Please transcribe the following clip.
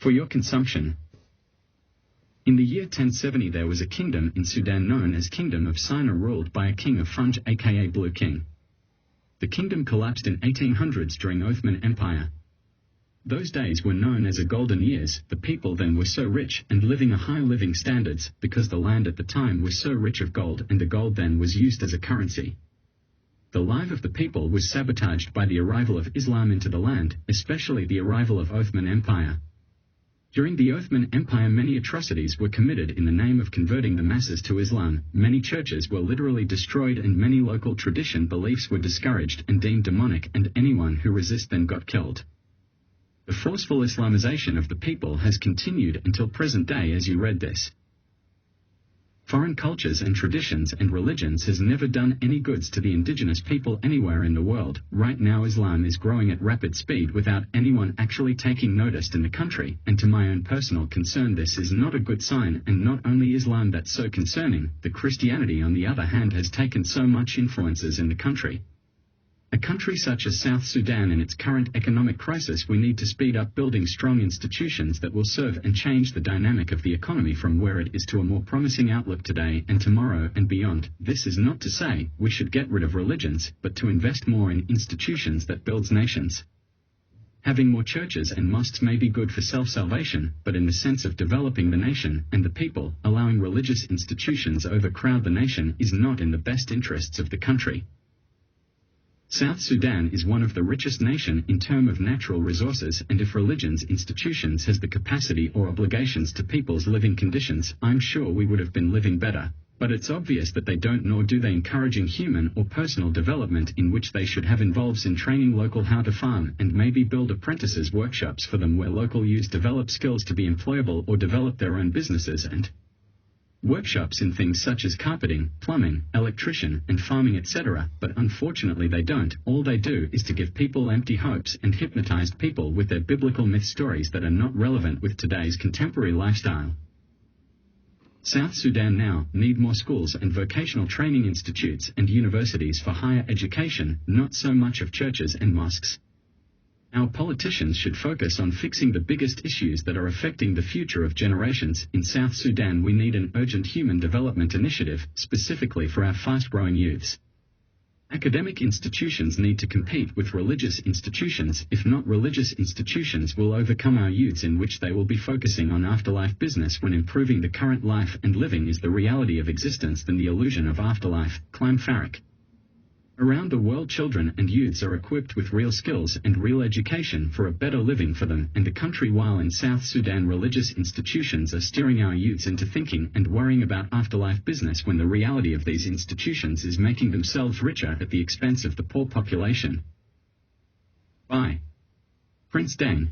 For your consumption. In the year 1070 there was a kingdom in Sudan known as Kingdom of Sinai ruled by a king of Funj aka Blue King. The kingdom collapsed in 1800s during Ottoman Empire. Those days were known as the golden years. The people then were so rich and living a high living standards because the land at the time was so rich of gold and the gold then was used as a currency. The life of the people was sabotaged by the arrival of Islam into the land, especially the arrival of Ottoman Empire. During the Ottoman Empire many atrocities were committed in the name of converting the masses to Islam. Many churches were literally destroyed and many local tradition beliefs were discouraged and deemed demonic, and anyone who resisted then got killed. The forceful Islamization of the people has continued until present day as you read this. Foreign cultures and traditions and religions has never done any goods to the indigenous people anywhere in the world. Right now Islam is growing at rapid speed without anyone actually taking notice in the country, and to my own personal concern this is not a good sign. And not only Islam that's so concerning, the Christianity on the other hand has taken so much influences in the country. A country such as South Sudan in its current economic crisis, we need to speed up building strong institutions that will serve and change the dynamic of the economy from where it is to a more promising outlook today and tomorrow and beyond. This is not to say we should get rid of religions, but to invest more in institutions that builds nations. Having more churches and mosques may be good for self-salvation, but in the sense of developing the nation and the people, allowing religious institutions overcrowd the nation is not in the best interests of the country. South Sudan is one of the richest nations in terms of natural resources, and if religions institutions has the capacity or obligations to people's living conditions, I'm sure we would have been living better. But it's obvious that they don't, nor do they encouraging human or personal development in which they should have involves in training local how to farm and maybe build apprentices workshops for them where local youth develop skills to be employable or develop their own businesses, and workshops in things such as carpeting, plumbing, electrician, and farming etc. But unfortunately they don't. All they do is to give people empty hopes and hypnotize people with their biblical myth stories that are not relevant with today's contemporary lifestyle. South Sudan now need more schools and vocational training institutes and universities for higher education, not so much of churches and mosques. Our politicians should focus on fixing the biggest issues that are affecting the future of generations. In South Sudan we need an urgent human development initiative, specifically for our fast-growing youths. Academic institutions need to compete with religious institutions. If not, religious institutions will overcome our youths in which they will be focusing on afterlife business when improving the current life and living is the reality of existence than the illusion of afterlife. Clam Farrick. Around the world children and youths are equipped with real skills and real education for a better living for them and the country, while in South Sudan religious institutions are steering our youths into thinking and worrying about afterlife business when the reality of these institutions is making themselves richer at the expense of the poor population. By Prince Dane.